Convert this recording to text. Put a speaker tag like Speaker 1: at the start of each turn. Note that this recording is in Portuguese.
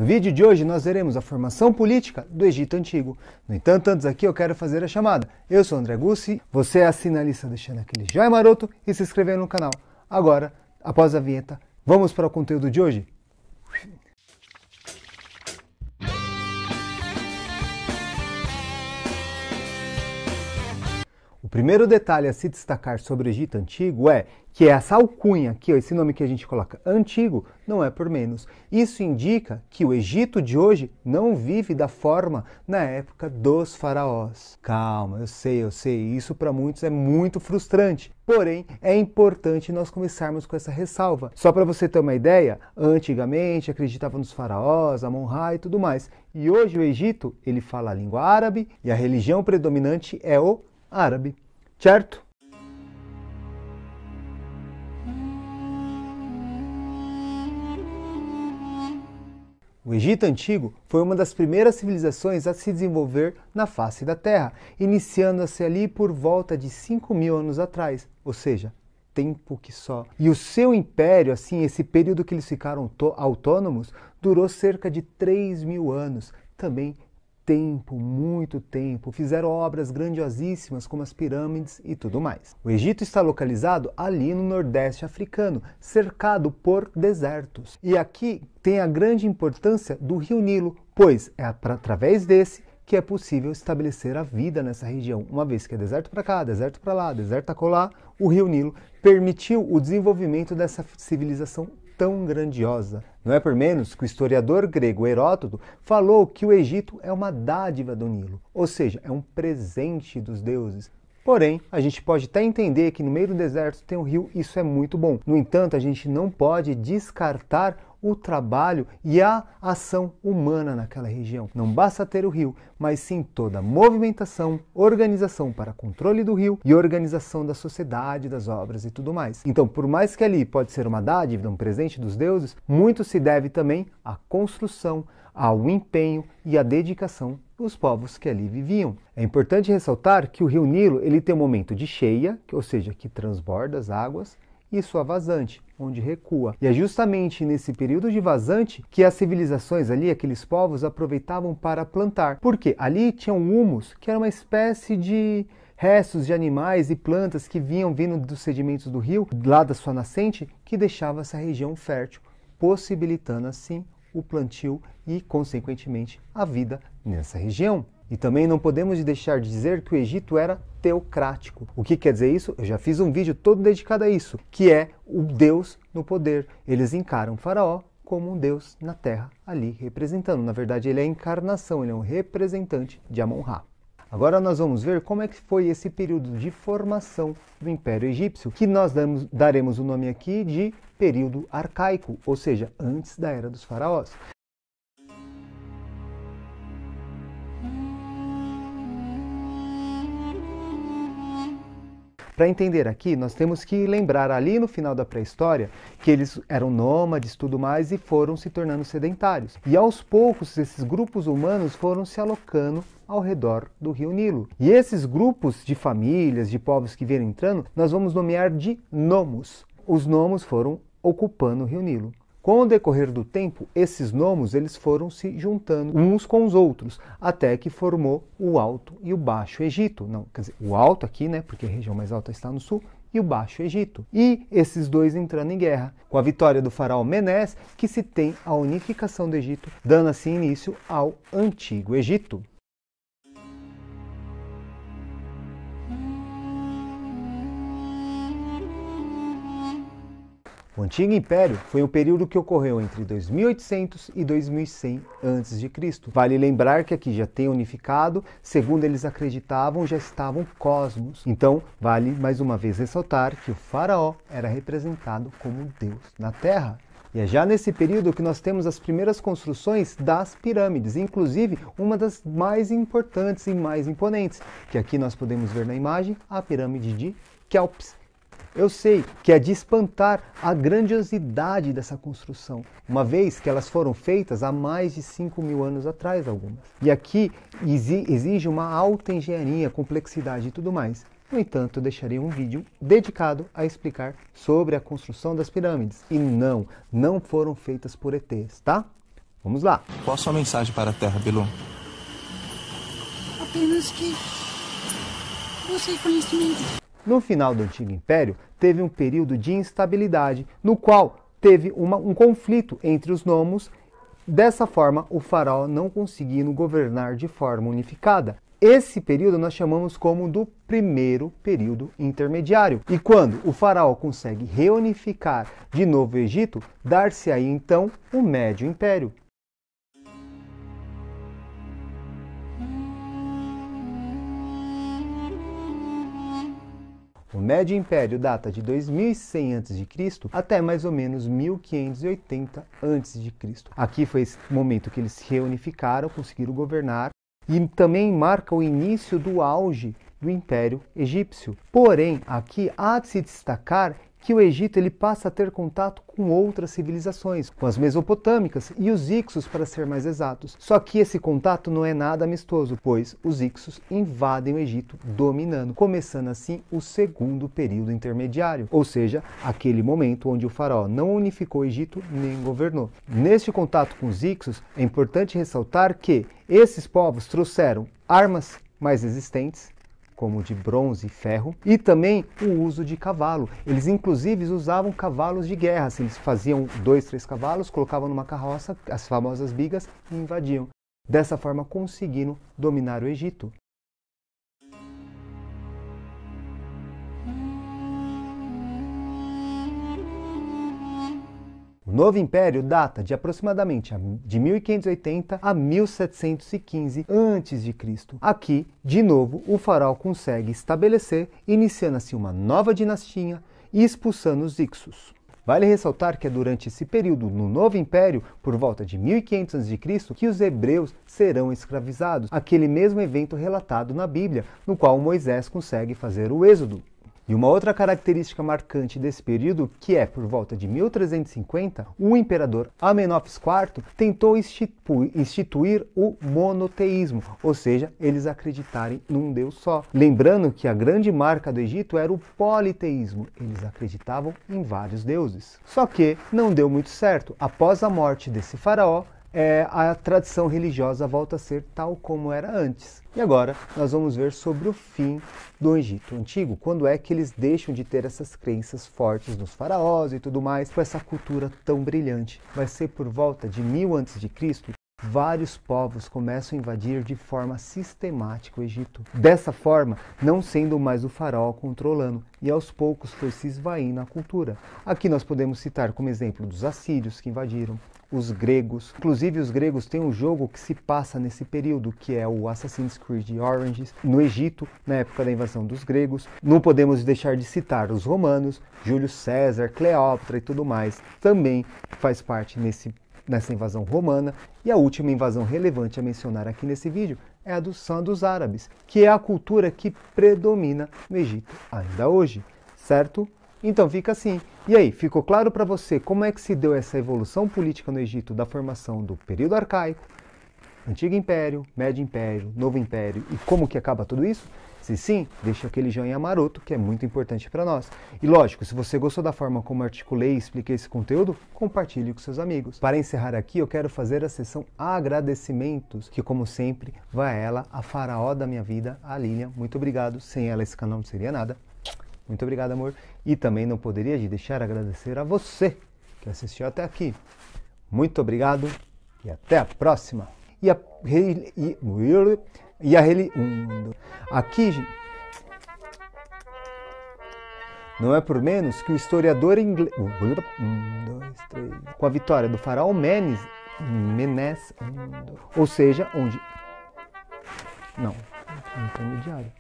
Speaker 1: No vídeo de hoje nós veremos a formação política do Egito Antigo. No entanto, antes aqui eu quero fazer a chamada. Eu sou André Gussi, você assina a lista deixando aquele joinha maroto e se inscrevendo no canal. Agora, após a vinheta, vamos para o conteúdo de hoje? O primeiro detalhe a se destacar sobre o Egito Antigo é que essa alcunha aqui, esse nome que a gente coloca antigo, não é por menos. Isso indica que o Egito de hoje não vive da forma na época dos faraós. Calma, eu sei, isso para muitos é muito frustrante. Porém, é importante nós começarmos com essa ressalva. Só para você ter uma ideia, antigamente acreditavam nos faraós, Amon-Ra e tudo mais. E hoje o Egito, ele fala a língua árabe e a religião predominante é o árabe, certo? O Egito Antigo foi uma das primeiras civilizações a se desenvolver na face da Terra, iniciando-se ali por volta de 5.000 anos atrás, ou seja, tempo que só. E o seu império, assim, esse período que eles ficaram autônomos, durou cerca de 3.000 anos, também tempo, muito tempo, fizeram obras grandiosíssimas como as pirâmides e tudo mais. O Egito está localizado ali no Nordeste africano, cercado por desertos. E aqui tem a grande importância do rio Nilo, pois é através desse que é possível estabelecer a vida nessa região. Uma vez que é deserto para cá, deserto para lá, deserto acolá, o rio Nilo permitiu o desenvolvimento dessa civilização tão grandiosa. Não é por menos que o historiador grego Heródoto falou que o Egito é uma dádiva do Nilo, ou seja, é um presente dos deuses. Porém, a gente pode até entender que no meio do deserto tem um rio, isso é muito bom. No entanto, a gente não pode descartar o trabalho e a ação humana naquela região. Não basta ter o rio, mas sim toda a movimentação, organização para controle do rio e organização da sociedade, das obras e tudo mais. Então, por mais que ali pode ser uma dádiva, um presente dos deuses, muito se deve também à construção, ao empenho e à dedicação dos povos que ali viviam. É importante ressaltar que o rio Nilo ele tem um momento de cheia, ou seja, que transborda as águas, e sua vazante, onde recua. E é justamente nesse período de vazante que as civilizações ali, aqueles povos, aproveitavam para plantar. Porque ali tinha um humus, que era uma espécie de restos de animais e plantas que vinham vindo dos sedimentos do rio, lá da sua nascente, que deixava essa região fértil, possibilitando assim o plantio e, consequentemente, a vida nessa região. E também não podemos deixar de dizer que o Egito era teocrático. O que quer dizer isso? Eu já fiz um vídeo todo dedicado a isso, que é o Deus no poder. Eles encaram o faraó como um Deus na terra, ali representando. Na verdade, ele é a encarnação, ele é um representante de Amon-Ra. Agora nós vamos ver como é que foi esse período de formação do Império Egípcio, que nós daremos o nome aqui de período arcaico, ou seja, antes da Era dos Faraós. Para entender aqui, nós temos que lembrar ali no final da pré-história que eles eram nômades e tudo mais e foram se tornando sedentários. E aos poucos esses grupos humanos foram se alocando ao redor do rio Nilo. E esses grupos de famílias, de povos que vieram entrando, nós vamos nomear de nomos. Os nomos foram ocupando o rio Nilo. Com o decorrer do tempo, esses nomos eles foram se juntando uns com os outros, até que formou o Alto e o Baixo Egito. Não, quer dizer, o Alto aqui, né, porque a região mais alta está no sul, e o Baixo Egito. E esses dois entrando em guerra. Com a vitória do faraó Menés, que se tem a unificação do Egito, dando assim início ao Antigo Egito. O Antigo Império foi um período que ocorreu entre 2800 e 2100 a.C. Vale lembrar que aqui já tem unificado, segundo eles acreditavam, já estavam cosmos. Então, vale mais uma vez ressaltar que o faraó era representado como Deus na Terra. E é já nesse período que nós temos as primeiras construções das pirâmides, inclusive uma das mais importantes e mais imponentes, que aqui nós podemos ver na imagem, a pirâmide de Quéops. Eu sei que é de espantar a grandiosidade dessa construção, uma vez que elas foram feitas há mais de 5.000 anos atrás, algumas. E aqui exige uma alta engenharia, complexidade e tudo mais. No entanto, eu deixarei um vídeo dedicado a explicar sobre a construção das pirâmides. E não foram feitas por ETs, tá? Vamos lá.
Speaker 2: Qual a sua mensagem para a Terra, Bilu?
Speaker 3: Apenas que busque conhecimento.
Speaker 1: No final do Antigo Império, teve um período de instabilidade, no qual teve um conflito entre os nomos. Dessa forma, o faraó não conseguindo governar de forma unificada. Esse período nós chamamos como do primeiro período intermediário. E quando o faraó consegue reunificar de novo o Egito, dar-se aí então o Médio Império. O Médio Império data de 2100 a.C. até mais ou menos 1580 a.C. Aqui foi esse momento que eles se reunificaram, conseguiram governar, e também marca o início do auge do Império Egípcio. Porém, aqui há de se destacar que o Egito ele passa a ter contato com outras civilizações, com as mesopotâmicas e os Hicsos, para ser mais exatos. Só que esse contato não é nada amistoso, pois os Hicsos invadem o Egito, dominando, começando assim o segundo período intermediário, ou seja, aquele momento onde o faraó não unificou o Egito nem governou. Neste contato com os Hicsos, é importante ressaltar que esses povos trouxeram armas mais resistentes, como de bronze e ferro, e também o uso de cavalo. Eles inclusive usavam cavalos de guerra. Eles faziam 2, 3 cavalos, colocavam numa carroça, as famosas bigas, e invadiam. Dessa forma conseguindo dominar o Egito. O Novo Império data de aproximadamente de 1580 a 1715 a.C. Aqui, de novo, o faraó consegue estabelecer, iniciando assim uma nova dinastia e expulsando os Hicsos. Vale ressaltar que é durante esse período, no Novo Império, por volta de 1500 a.C., que os hebreus serão escravizados, aquele mesmo evento relatado na Bíblia, no qual Moisés consegue fazer o êxodo. E uma outra característica marcante desse período, que é por volta de 1350, o imperador Amenófis IV tentou instituir o monoteísmo, ou seja, eles acreditarem num Deus só. Lembrando que a grande marca do Egito era o politeísmo, eles acreditavam em vários deuses. Só que não deu muito certo. Após a morte desse faraó, a tradição religiosa volta a ser tal como era antes. E agora nós vamos ver sobre o fim do Egito Antigo, quando é que eles deixam de ter essas crenças fortes nos faraós e tudo mais, com essa cultura tão brilhante. Vai ser por volta de 1000 a.C., vários povos começam a invadir de forma sistemática o Egito. Dessa forma, não sendo mais o faraó controlando, e aos poucos foi se esvaindo a cultura. Aqui nós podemos citar como exemplo dos assírios que invadiram, os gregos. Inclusive os gregos têm um jogo que se passa nesse período, que é o Assassin's Creed Origins, no Egito, na época da invasão dos gregos. Não podemos deixar de citar os romanos, Júlio César, Cleópatra e tudo mais. Também faz parte nessa invasão romana. E a última invasão relevante a mencionar aqui nesse vídeo é a dos árabes, que é a cultura que predomina no Egito ainda hoje, certo? Então fica assim. E aí, ficou claro para você como é que se deu essa evolução política no Egito da formação do período arcaico, Antigo Império, Médio Império, Novo Império e como que acaba tudo isso? Se sim, deixa aquele joinha maroto que é muito importante para nós. E lógico, se você gostou da forma como articulei e expliquei esse conteúdo, compartilhe com seus amigos. Para encerrar aqui, eu quero fazer a sessão agradecimentos, que como sempre, vai ela, a faraó da minha vida, a Lilian. Muito obrigado, sem ela esse canal não seria nada. Muito obrigado, amor. E também não poderia deixar agradecer a você que assistiu até aqui. Muito obrigado e até a próxima. Aqui não é por menos que o historiador inglês, com a vitória do faraó Menes, ou seja, onde não, intermediário.